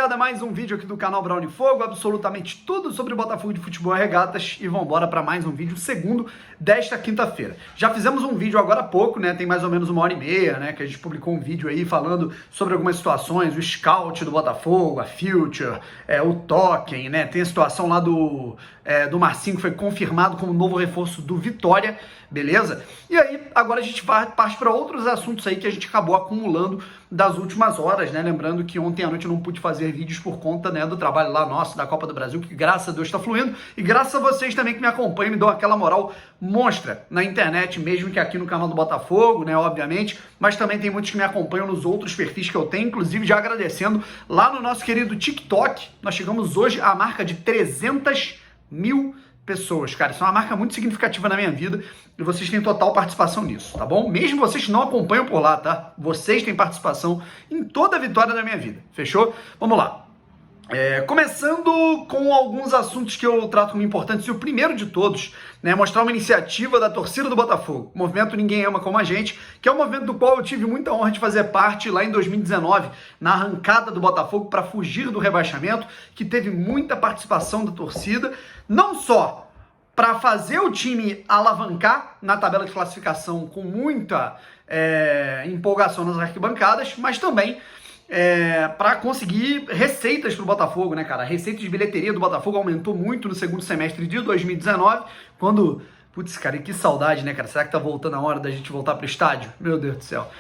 rapaziada, mais um vídeo aqui do canal Brown Fogo, absolutamente tudo sobre o Botafogo de Futebol e Regatas, e vambora para mais um vídeo segundo desta quinta-feira. Já fizemos um vídeo agora há pouco, né, tem mais ou menos 1h30, né, que a gente publicou um vídeo aí falando sobre algumas situações, o scout do Botafogo, a future, o token, né, tem a situação lá do Marcinho que foi confirmado como novo reforço do Vitória, beleza? E aí, agora a gente parte para outros assuntos aí que a gente acabou acumulando das últimas horas, né? Lembrando que ontem à noite eu não pude fazer vídeos por conta, né, do trabalho lá nosso, da Copa do Brasil, que graças a Deus está fluindo, e graças a vocês também que me acompanham, me dão aquela moral monstra na internet, mesmo que aqui no canal do Botafogo, né, obviamente, mas também tem muitos que me acompanham nos outros perfis que eu tenho, inclusive já agradecendo lá no nosso querido TikTok, nós chegamos hoje à marca de 300.000 pessoas, cara, isso é uma marca muito significativa na minha vida e vocês têm total participação nisso, tá bom? Mesmo vocês que não acompanham por lá, tá? Vocês têm participação em toda a vitória da minha vida, fechou? Vamos lá. Começando com alguns assuntos que eu trato como importantes, e o primeiro de todos, né, mostrar uma iniciativa da torcida do Botafogo, o movimento Ninguém Ama Como a Gente, que é um movimento do qual eu tive muita honra de fazer parte lá em 2019, na arrancada do Botafogo para fugir do rebaixamento, que teve muita participação da torcida, não só para fazer o time alavancar na tabela de classificação com muita empolgação nas arquibancadas, mas também para conseguir receitas para o Botafogo, né, cara? A receita de bilheteria do Botafogo aumentou muito no segundo semestre de 2019, quando... Putz, cara, que saudade, né, cara? Será que tá voltando a hora da gente voltar pro estádio? Meu Deus do céu.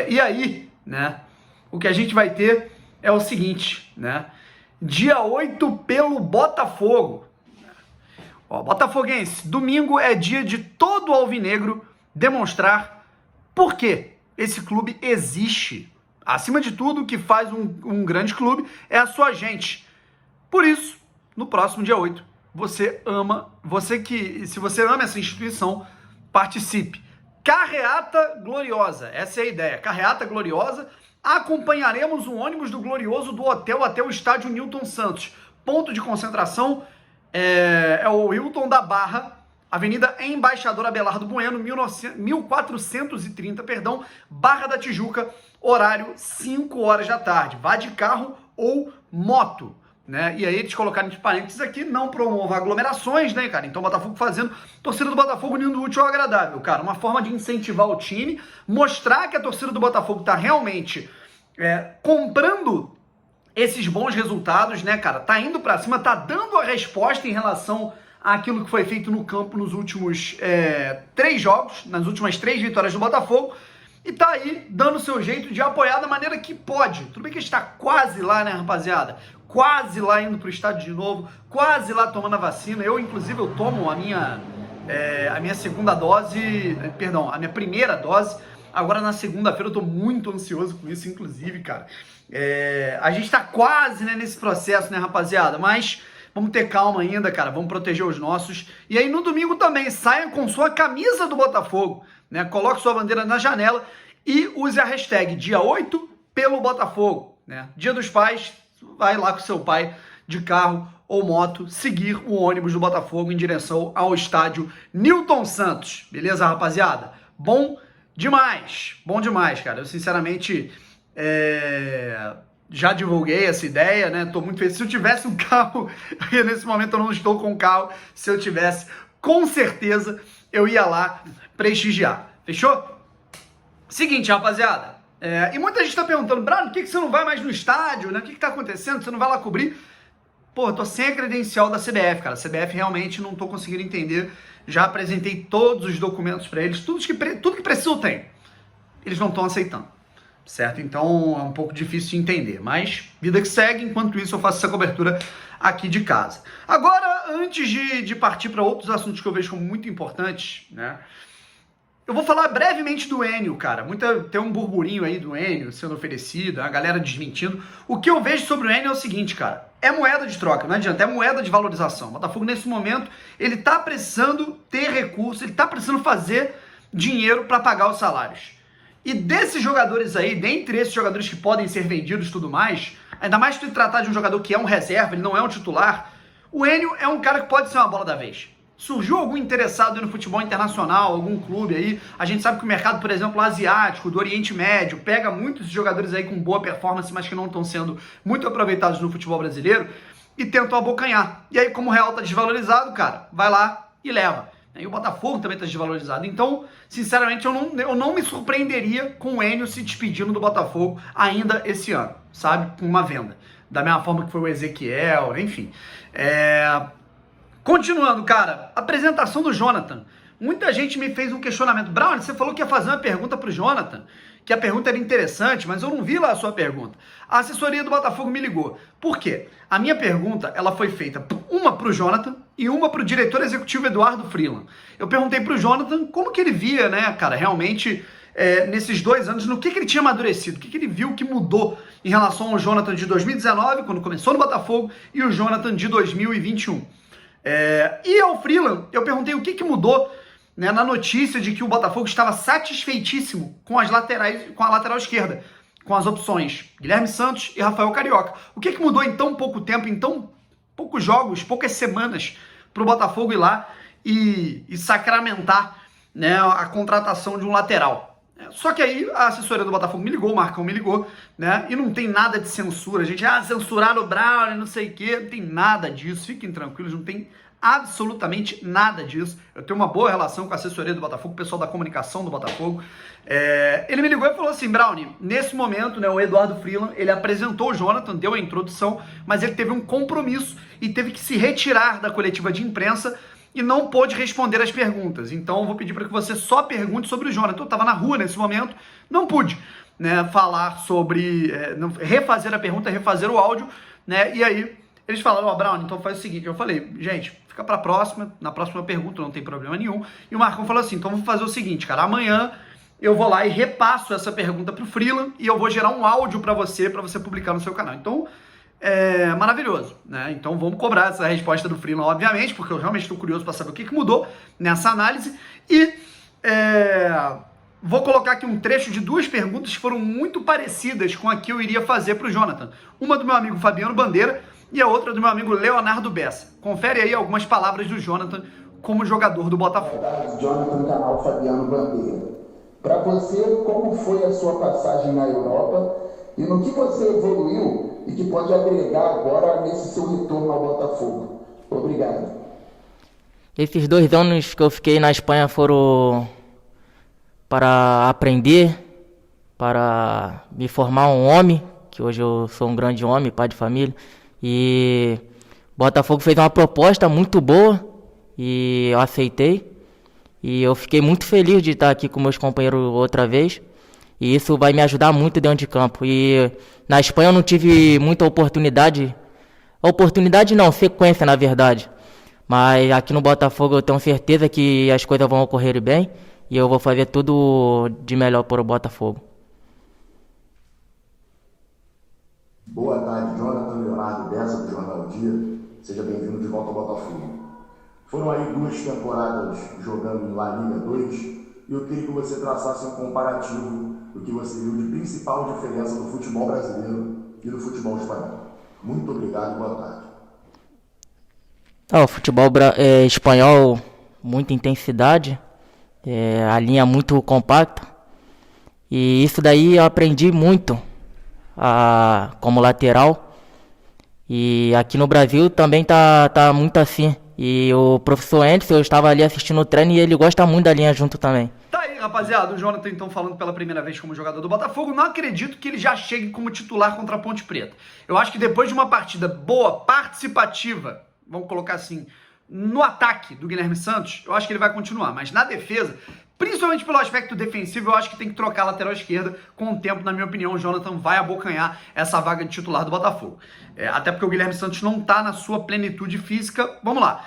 E aí, né, o que a gente vai ter é o seguinte, né? Dia 8 pelo Botafogo. Ó, botafoguense, domingo é dia de todo alvinegro demonstrar por que esse clube existe. Acima de tudo, o que faz um grande clube é a sua gente. Por isso, no próximo dia 8, se você ama essa instituição, participe. Carreata Gloriosa, essa é a ideia. Carreata Gloriosa, acompanharemos o ônibus do Glorioso do hotel até o estádio Newton Santos. Ponto de concentração é o Hilton da Barra, Avenida Embaixador Abelardo Bueno, 1430, Barra da Tijuca, horário 5 horas da tarde. Vá de carro ou moto, né? E aí eles colocaram entre parênteses aqui, não promova aglomerações, né, cara? Então o Botafogo fazendo, torcida do Botafogo unindo o útil ao agradável, cara. Uma forma de incentivar o time, mostrar que a torcida do Botafogo tá realmente comprando esses bons resultados, né, cara? Tá indo pra cima, tá dando a resposta em relação àquilo que foi feito no campo nos últimos 3 jogos, nas últimas 3 vitórias do Botafogo, e tá aí dando o seu jeito de apoiar da maneira que pode. Tudo bem que a gente tá quase lá, né, rapaziada? Quase lá indo pro estádio de novo, quase lá tomando a vacina. Eu, inclusive, eu tomo a minha segunda dose, perdão, a minha primeira dose. Agora na segunda-feira eu tô muito ansioso com isso, inclusive, cara. A gente tá quase, né, nesse processo, né, rapaziada? Mas vamos ter calma ainda, cara. Vamos proteger os nossos. E aí no domingo também, saia com sua camisa do Botafogo, né? Coloque sua bandeira na janela e use a hashtag dia 8 pelo Botafogo, né? Dia dos Pais, vai lá com seu pai de carro ou moto seguir o ônibus do Botafogo em direção ao estádio Newton Santos. Beleza, rapaziada? Bom demais, cara. Eu, sinceramente, já divulguei essa ideia, né? Tô muito feliz. Se eu tivesse um carro, nesse momento eu não estou com carro, se eu tivesse, com certeza eu ia lá prestigiar. Fechou? Seguinte, rapaziada. E muita gente tá perguntando, Brano, por que você não vai mais no estádio, né? O que tá acontecendo? Você não vai lá cobrir? Pô, eu tô sem a credencial da CBF, cara. A CBF realmente não tô conseguindo entender. Já apresentei todos os documentos pra eles, tudo que preciso tem. Eles não estão aceitando, certo? Então é um pouco difícil de entender, mas vida que segue. Enquanto isso eu faço essa cobertura aqui de casa. Agora, antes de partir para outros assuntos que eu vejo como muito importantes, né? Eu vou falar brevemente do Enio, cara. Tem um burburinho aí do Enio sendo oferecido, a galera desmentindo. O que eu vejo sobre o Enio é o seguinte, cara. É moeda de troca, não adianta, é moeda de valorização. O Botafogo, nesse momento, ele tá precisando ter recurso, ele tá precisando fazer dinheiro para pagar os salários. E desses jogadores aí, dentre esses jogadores que podem ser vendidos e tudo mais, ainda mais se tratar de um jogador que é um reserva, ele não é um titular, o Enio é um cara que pode ser uma bola da vez. Surgiu algum interessado no futebol internacional, algum clube aí? A gente sabe que o mercado, por exemplo, asiático, do Oriente Médio, pega muitos jogadores aí com boa performance, mas que não estão sendo muito aproveitados no futebol brasileiro e tentam abocanhar. E aí, como o real tá desvalorizado, cara, vai lá e leva. E o Botafogo também tá desvalorizado. Então, sinceramente, eu não me surpreenderia com o Enio se despedindo do Botafogo ainda esse ano, sabe? Com uma venda. Da mesma forma que foi o Ezequiel, enfim. Continuando, cara, apresentação do Jonathan. Muita gente me fez um questionamento. Brown, você falou que ia fazer uma pergunta pro Jonathan, que a pergunta era interessante, mas eu não vi lá a sua pergunta. A assessoria do Botafogo me ligou. Por quê? A minha pergunta, ela foi feita uma pro Jonathan e uma pro diretor executivo Eduardo Freeland. Eu perguntei pro Jonathan como que ele via, né, cara, realmente, nesses 2 anos, no que ele tinha amadurecido, o que ele viu que mudou em relação ao Jonathan de 2019, quando começou no Botafogo, e o Jonathan de 2021. E ao Freeland, eu perguntei o que mudou, né, na notícia de que o Botafogo estava satisfeitíssimo com as laterais, com a lateral esquerda, com as opções Guilherme Santos e Rafael Carioca. O que mudou em tão pouco tempo, em tão poucos jogos, poucas semanas, para o Botafogo ir lá e sacramentar, né, a contratação de um lateral? Só que aí a assessoria do Botafogo me ligou, o Marcão me ligou, né? E não tem nada de censura. A gente, censurar o Brown, não sei o quê. Não tem nada disso. Fiquem tranquilos, não tem absolutamente nada disso. Eu tenho uma boa relação com a assessoria do Botafogo, o pessoal da comunicação do Botafogo. Ele me ligou e falou assim, Brownie, nesse momento, né, o Eduardo Freeland, ele apresentou o Jonathan, deu a introdução, mas ele teve um compromisso e teve que se retirar da coletiva de imprensa e não pôde responder as perguntas. Então eu vou pedir para que você só pergunte sobre o Jonathan. Eu estava na rua nesse momento, não pude, né, falar sobre, refazer a pergunta, refazer o áudio, né, e aí eles falaram, Brown, então faz o seguinte, eu falei, gente, fica para a próxima, na próxima pergunta não tem problema nenhum, e o Marcão falou assim, então vamos fazer o seguinte, cara, amanhã eu vou lá e repasso essa pergunta pro Freeland e eu vou gerar um áudio para você publicar no seu canal. Então, maravilhoso, né? Então vamos cobrar essa resposta do Freeland, obviamente, porque eu realmente estou curioso para saber o que mudou nessa análise. E vou colocar aqui um trecho de 2 perguntas que foram muito parecidas com a que eu iria fazer para o Jonathan. Uma do meu amigo Fabiano Bandeira e a outra do meu amigo Leonardo Bessa. Confere aí algumas palavras do Jonathan como jogador do Botafogo. Jonathan, canal Fabiano Bandeira. Para você, como foi a sua passagem na Europa e no que você evoluiu e que pode agregar agora nesse seu retorno ao Botafogo? Obrigado. Esses 2 anos que eu fiquei na Espanha foram para aprender, para me formar um homem, que hoje eu sou um grande homem, pai de família. E o Botafogo fez uma proposta muito boa e eu aceitei. E eu fiquei muito feliz de estar aqui com meus companheiros outra vez. E isso vai me ajudar muito dentro de campo. E na Espanha eu não tive muita oportunidade. Oportunidade não, sequência na verdade. Mas aqui no Botafogo eu tenho certeza que as coisas vão ocorrer bem. E eu vou fazer tudo de melhor para o Botafogo. Boa tarde, Jonathan, Leonardo Bessa do Jornal Dia. Seja bem-vindo de volta ao Botafogo. Foram aí 2 temporadas jogando em La Liga 2 e eu queria que você traçasse um comparativo do que você viu de principal diferença do futebol brasileiro e do futebol espanhol. Muito obrigado e boa tarde. O futebol espanhol, muita intensidade, a linha muito compacta e isso daí eu aprendi muito como lateral e aqui no Brasil também tá muito assim. E o professor Anderson, eu estava ali assistindo o treino e ele gosta muito da linha junto também. Tá aí, rapaziada, o Jonathan então falando pela primeira vez como jogador do Botafogo. Não acredito que ele já chegue como titular contra a Ponte Preta. Eu acho que depois de uma partida boa, participativa, vamos colocar assim, no ataque do Guilherme Santos, eu acho que ele vai continuar. Mas na defesa, principalmente pelo aspecto defensivo, eu acho que tem que trocar a lateral esquerda. Com o tempo, na minha opinião, o Jonathan vai abocanhar essa vaga de titular do Botafogo. Até porque o Guilherme Santos não está na sua plenitude física. Vamos lá.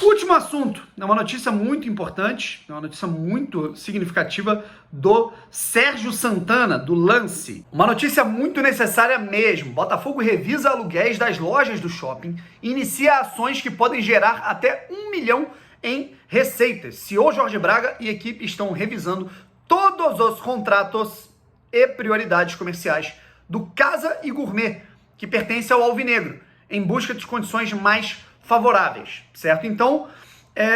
Último assunto, é uma notícia muito importante, é uma notícia muito significativa do Sérgio Santana, do Lance. Uma notícia muito necessária mesmo. Botafogo revisa aluguéis das lojas do shopping e inicia ações que podem gerar até 1 milhão em receitas. CEO Jorge Braga e equipe estão revisando todos os contratos e prioridades comerciais do Casa e Gourmet, que pertence ao Alvinegro, em busca de condições mais favoráveis, certo? Então,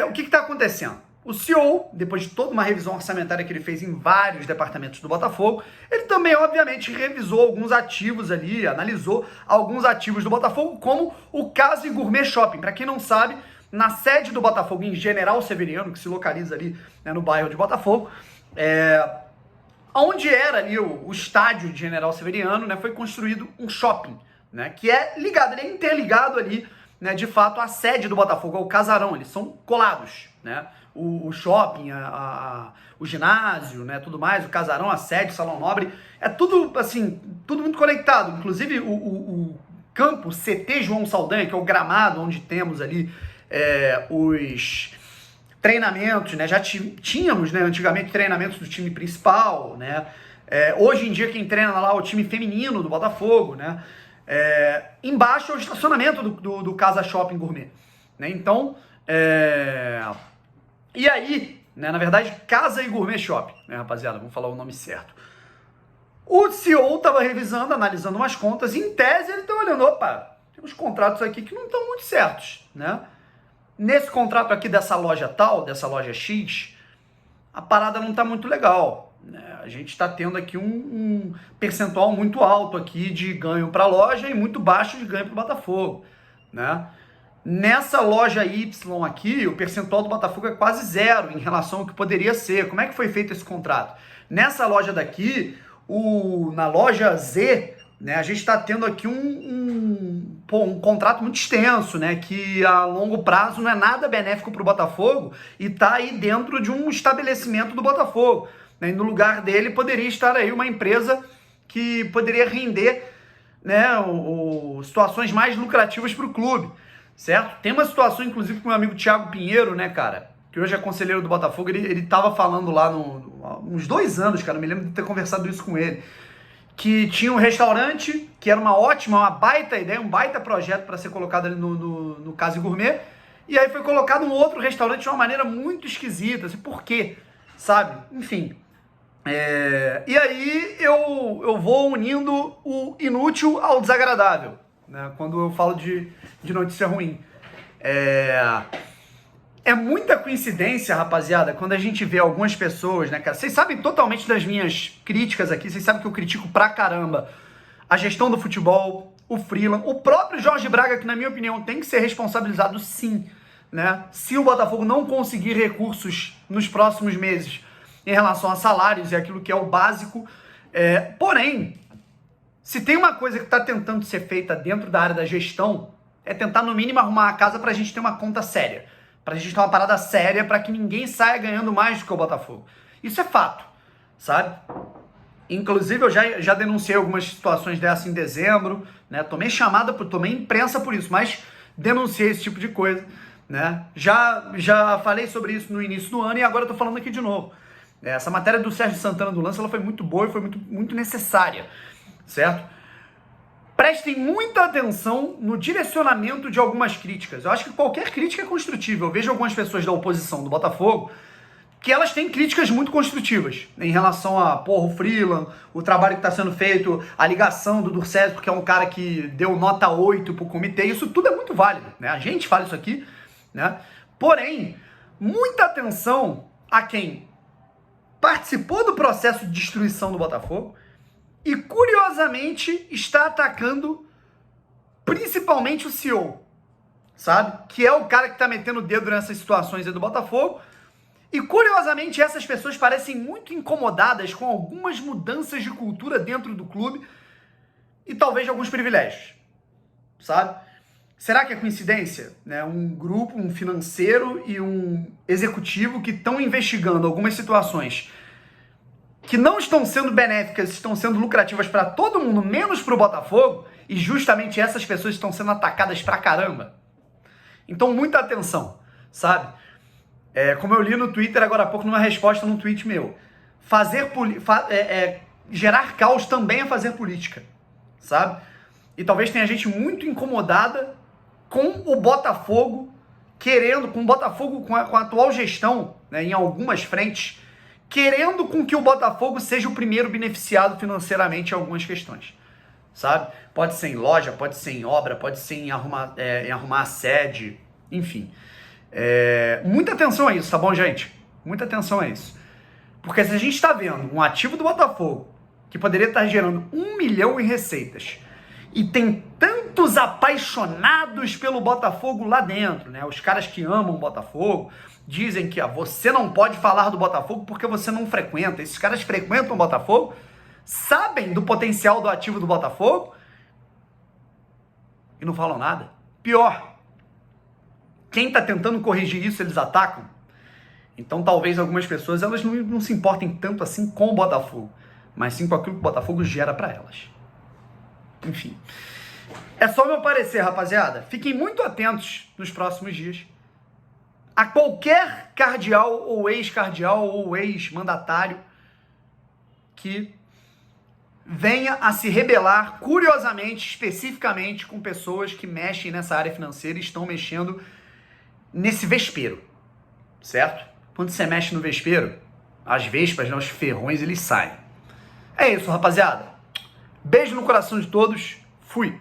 o que está acontecendo? O CEO, depois de toda uma revisão orçamentária que ele fez em vários departamentos do Botafogo, ele também, obviamente, revisou alguns ativos ali, analisou alguns ativos do Botafogo, como o Casa e Gourmet Shopping. Para quem não sabe, na sede do Botafogo, em General Severiano, que se localiza ali, né, no bairro de Botafogo, onde era ali o estádio de General Severiano, né, foi construído um shopping, né, que é ligado, ele é interligado ali, né, de fato, à sede do Botafogo, ao casarão, eles são colados, né, o shopping, o ginásio, né, tudo mais, o casarão, a sede, o salão nobre, é tudo, assim, tudo muito conectado, inclusive o campo CT João Saldanha, que é o gramado onde temos ali os treinamentos, né, já tínhamos, né, antigamente treinamentos do time principal, né, hoje em dia quem treina lá é o time feminino do Botafogo, né, embaixo é o estacionamento do Casa Shopping Gourmet, né, então, e aí, né, na verdade, Casa e Gourmet Shopping, né, rapaziada, vamos falar o nome certo. O CEO estava revisando, analisando umas contas, e em tese ele está olhando, opa, tem uns contratos aqui que não estão muito certos, né? Nesse contrato aqui dessa loja tal, dessa loja X, a parada não está muito legal, né? A gente está tendo aqui um percentual muito alto aqui de ganho para a loja e muito baixo de ganho para o Botafogo, né? Nessa loja Y aqui, o percentual do Botafogo é quase zero em relação ao que poderia ser. Como é que foi feito esse contrato? Nessa loja daqui, na loja Z, né, a gente está tendo aqui um contrato muito extenso, né, que a longo prazo não é nada benéfico para o Botafogo e está aí dentro de um estabelecimento do Botafogo, né, e no lugar dele poderia estar aí uma empresa que poderia render, né, situações mais lucrativas para o clube. Certo? Tem uma situação, inclusive, com o meu amigo Thiago Pinheiro, né, cara? Que hoje é conselheiro do Botafogo. Ele tava falando lá há uns 2 anos, cara. Eu me lembro de ter conversado isso com ele. Que tinha um restaurante, que era uma baita ideia, um baita projeto para ser colocado ali no Casa Gourmet. E aí foi colocado um outro restaurante de uma maneira muito esquisita. Assim, por quê? Sabe? Enfim. E aí eu vou unindo o inútil ao desagradável, né, quando eu falo de notícia ruim. É muita coincidência, rapaziada, quando a gente vê algumas pessoas, né, cara? Vocês sabem totalmente das minhas críticas aqui, vocês sabem que eu critico pra caramba a gestão do futebol, o Freeland, o próprio Jorge Braga, que na minha opinião tem que ser responsabilizado sim, né? Se o Botafogo não conseguir recursos nos próximos meses em relação a salários e aquilo que é o básico, porém, se tem uma coisa que está tentando ser feita dentro da área da gestão, é tentar no mínimo arrumar a casa para a gente ter uma conta séria, para a gente ter uma parada séria, para que ninguém saia ganhando mais do que o Botafogo. Isso é fato, sabe? Inclusive eu já denunciei algumas situações dessa em dezembro, né? Tomei imprensa por isso, mas denunciei esse tipo de coisa, né? Já falei sobre isso no início do ano e agora eu tô falando aqui de novo. Essa matéria do Sérgio Santana do Lance, ela foi muito boa e foi muito necessária, certo? Prestem muita atenção no direcionamento de algumas críticas. Eu acho que qualquer crítica é construtiva. Eu vejo algumas pessoas da oposição do Botafogo que elas têm críticas muito construtivas em relação a, o Freeland, o trabalho que está sendo feito, a ligação do Durcésio, porque é um cara que deu nota 8 pro comitê. Isso tudo é muito válido, né? A gente fala isso aqui, né? Porém, muita atenção a quem participou do processo de destruição do Botafogo e, curiosamente, está atacando principalmente o CEO, sabe? Que é o cara que está metendo o dedo nessas situações aí do Botafogo. E, curiosamente, essas pessoas parecem muito incomodadas com algumas mudanças de cultura dentro do clube e talvez alguns privilégios, sabe? Será que é coincidência, né? Um grupo, um financeiro e um executivo que estão investigando algumas situações que não estão sendo benéficas, estão sendo lucrativas para todo mundo, menos para o Botafogo, e justamente essas pessoas estão sendo atacadas pra caramba. Então, muita atenção, sabe? Como eu li no Twitter agora há pouco, numa resposta num tweet meu, gerar caos também é fazer política, sabe? E talvez tenha gente muito incomodada com o Botafogo, com a atual gestão, né, em algumas frentes, querendo com que o Botafogo seja o primeiro beneficiado financeiramente em algumas questões, sabe? Pode ser em loja, pode ser em obra, pode ser em arrumar a sede, enfim. Muita atenção a isso, tá bom, gente? Muita atenção a isso. Porque se a gente está vendo um ativo do Botafogo que poderia estar gerando 1 milhão em receitas e tem tantos apaixonados pelo Botafogo lá dentro, né? Os caras que amam o Botafogo dizem que você não pode falar do Botafogo porque você não frequenta. Esses caras frequentam o Botafogo, sabem do potencial do ativo do Botafogo e não falam nada. Pior, quem está tentando corrigir isso, eles atacam. Então talvez algumas pessoas elas não se importem tanto assim com o Botafogo, mas sim com aquilo que o Botafogo gera para elas. Enfim, é só meu parecer, rapaziada. Fiquem muito atentos nos próximos dias a qualquer cardeal ou ex-cardeal ou ex-mandatário que venha a se rebelar curiosamente, especificamente com pessoas que mexem nessa área financeira e estão mexendo nesse vespeiro, certo? Quando você mexe no vespeiro, as vespas, né, os ferrões, eles saem. É isso, rapaziada. Beijo no coração de todos. Fui.